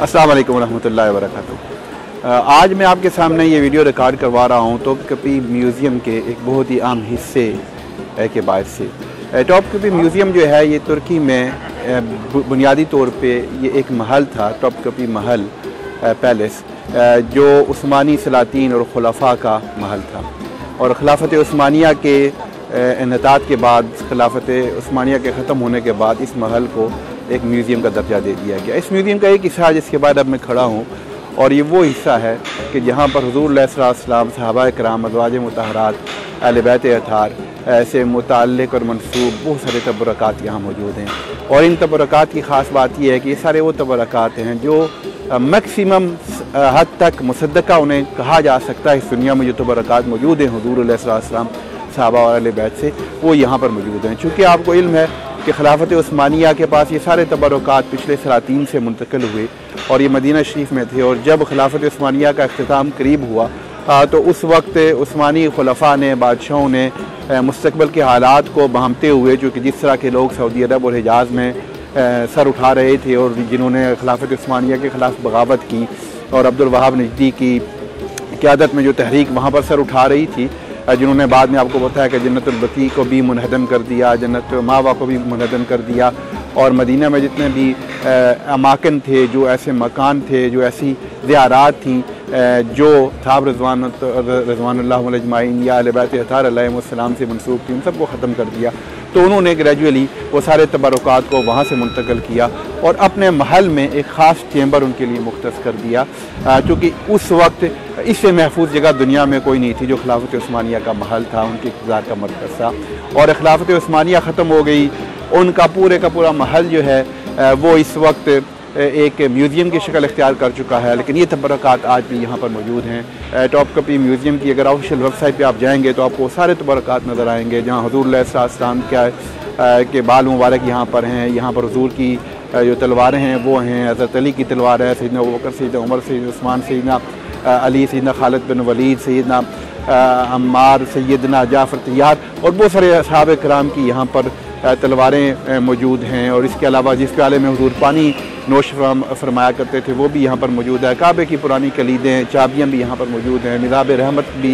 अस्सलाम वालेकुम रहमतुल्लाहि व बरकातुहू। आज मैं आपके सामने ये वीडियो रिकॉर्ड करवा रहा हूँ टॉपकापी म्यूज़ियम के एक बहुत ही अहम हिस्से के बाद से। टॉपकापी म्यूज़ियम जो है ये तुर्की में बुनियादी तौर पे ये एक महल था, टॉपकापी महल पैलेस, जो उस्मानी सलातीन और खुलफा का महल था। और खिलाफत उस्मानिया के इन्हितात के बाद, खिलाफत उस्मानिया के ख़त्म होने के बाद इस महल को एक म्यूज़ियम का दर्जा दे दिया गया। इस म्यूज़ियम का एक हिस्सा जिसके बाद अब मैं खड़ा हूँ, और ये वो हिस्सा है कि जहाँ पर हुज़ूर अलैहिस्सलाम, सहाबा किराम, अज़वाज मुतहरात, अहले बैत अतार से मुताल्लिक़ और मनसूब बहुत सारे तबरक़ात यहाँ मौजूद हैं। और इन तबरक़ात की ख़ास बात यह है कि ये सारे वो तबरक़ात हैं जो मैक्सिमम हद तक मुसद्दक़ा उन्हें कहा जा सकता है। इस दुनिया में जो तबरक़ात मौजूद हैं हुज़ूर अलैहिस्सलाम, सहाबा और अहले बैत से, वो यहाँ पर मौजूद हैं। चूँकि आपको इल्म है कि खिलाफत उस्मानिया के पास ये सारे तबरक़ात पिछले सलातीन से मुंतकिल हुए और ये मदीना शरीफ में थे। और जब खिलाफत उस्मानिया का इख्तिताम करीब हुआ तो उस वक्त उस्मानी खुलफा ने, बादशाहों ने मुस्तक़बिल के हालात को भांपते हुए, जो कि जिस तरह के लोग सऊदी अरब और हिजाज़ में सर उठा रहे थे और जिन्होंने खिलाफत उस्मानिया के ख़िलाफ़ बगावत की, और अब्दुल वहाब नजदी की क़यादत में जो तहरीक वहाँ पर सर उठा रही थी, जिन्होंने बाद में आपको बताया कि जन्नतुल बकी को भी मुनहदम कर दिया, जन्नत मावा को भी मुनहदम कर दिया, और मदीना में जितने भी अमाकिन थे, जो ऐसे मकान थे, जो ऐसी ज़ियारात थी जो साहब रज़वानुल्लाह अजमाइन या अहले बैत अतार अलैहिमुस्सलाम से मनसूब थी, उन सबको ख़त्म कर दिया। तो उन्होंने ग्रेजुअली वो सारे तबरक़ात को वहाँ से मुंतकिल किया और अपने महल में एक ख़ास चैम्बर उनके लिए मुख्तस कर दिया, क्योंकि उस वक्त इससे महफूज जगह दुनिया में कोई नहीं थी जो खिलाफत उस्मानिया का महल था, उनके इक़्तिदार का मरकज़ था। और खिलाफत उस्मानिया ख़त्म हो गई, उनका पूरे का पूरा महल जो है वो इस वक्त एक म्यूज़ियम की शक्ल इख्तियार कर चुका है, लेकिन ये तबरक़ात आज भी यहाँ पर मौजूद हैं। टॉपकापी म्यूज़ियम की अगर ऑफिशियल वेबसाइट पे आप जाएंगे तो आपको सारे तबरक़ात नज़र आएंगे, जहाँ हुज़ूर अलैहिस्सलाम के बाल मुबारक यहाँ पर हैं, यहाँ पर हुज़ूर की जो तलवारें हैं वो हैं, हज़रत अली की तलवार है, सैयदना अबू बकर, सैयदना उमर, सैयदना उस्मान, सैयदना अली, सैयदना खालिद बिन वलीद, सैयदना अम्मार, सैयदना जाफ़र तैयार, और बहुत सारे असहाबे किराम की यहाँ पर तलवारें मौजूद हैं। और इसके अलावा जिस प्याले में हुज़ूर पानी नोश फरमाया करते थे वो भी यहाँ पर मौजूद है। काबे की पुरानी कलीदें, चाबियाँ भी यहाँ पर मौजूद हैं। मिज़ाब रहमत भी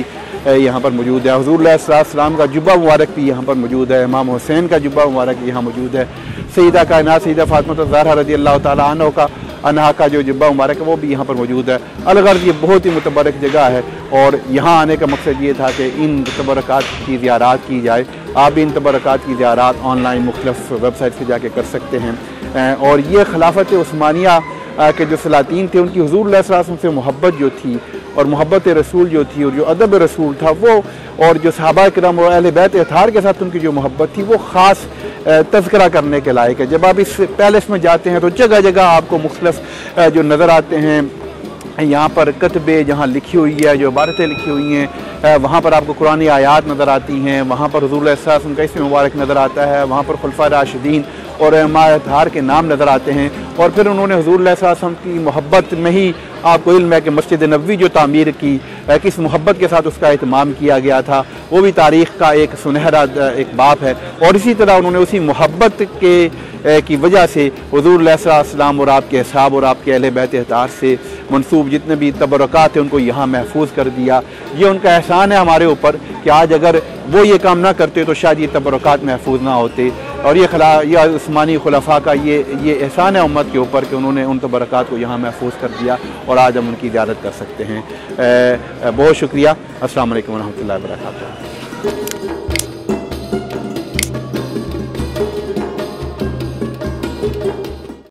यहाँ पर मौजूद है। हुज़ूर अलैहिस्सलाम का जुब्बा मुबारक भी यहाँ पर मौजूद है। इमाम हुसैन का जुब्बा मुबारक यहाँ मौजूद है। सैयदा कायनात सैयदा फ़ातिमा ज़हरा रज़ियल्लाहु ताला अन्हा का जो जुब्बा मुबारक है वो भी यहाँ पर मौजूद है। अलगर्ज़ ये बहुत ही मुतबरक जगह है, और यहाँ आने का मकसद ये था कि इन तबरक़ात की ज़ियारत की जाए। आप भी इन तबरक़ात की ज़ियारत ऑनलाइन मुख्तलिफ़ वेबसाइट से जाके कर सकते हैं। और ये खिलाफत उस्मानिया के जो सलातीन थे उनकी हुज़ूर अलैहिस्सलाम से मोहब्बत जो थी, और मोहब्बत रसूल जो थी, और जो अदब रसूल था वो, और जो सहाबा किराम और अहले बैत अतार के साथ उनकी जो मोहब्बत थी वो ख़ास तज़किरा करने के लायक है। जब आप इस पैलेस में जाते हैं तो जगह जगह आपको मुख्तलिफ़ जो नज़र आते हैं, यहाँ पर कतबे जहाँ लिखी हुई है, जो इबारतें लिखी हुई हैं, वहाँ पर आपको कुरानी आयात नज़र आती हैं, वहाँ पर हुज़ूर अलैहिस्सलाम का इस्म मुबारक नज़र आता है, वहाँ पर खुलफा राशिदीन और अम्मार के नाम नज़र आते हैं। और फिर उन्होंने हुज़ूर अलैहिस्सलाम की मोहब्बत में ही आपको इल्म है कि मस्जिद नबवी जो तामीर की, किस मोहब्बत के साथ उसका एहतमाम किया गया था, वो भी तारीख़ का एक सुनहरा एक बाब है। और इसी तरह उन्होंने उसी मोहब्बत की वजह से हुज़ूर अलैहिस्सलाम और आपके असहाब और आपके अहले बैत अतार से मनसूब जितने भी तबरक़ात हैं उनको यहाँ महफूज कर दिया। ये उनका एहसान है हमारे ऊपर कि आज अगर वो ये काम ना करते तो शायद ये तबरक़ात महफूज ना होते। और ये उस्मानी खुलफा का ये एहसान है उम्मत के ऊपर कि उन्होंने उन तबरक़ात को यहाँ महफूज कर दिया, और आज हम उनकी इजाज़त कर सकते हैं। बहुत शुक्रिया। अस्सलाम वालेकुम व रहमतुल्लाहि व बरकातुहू।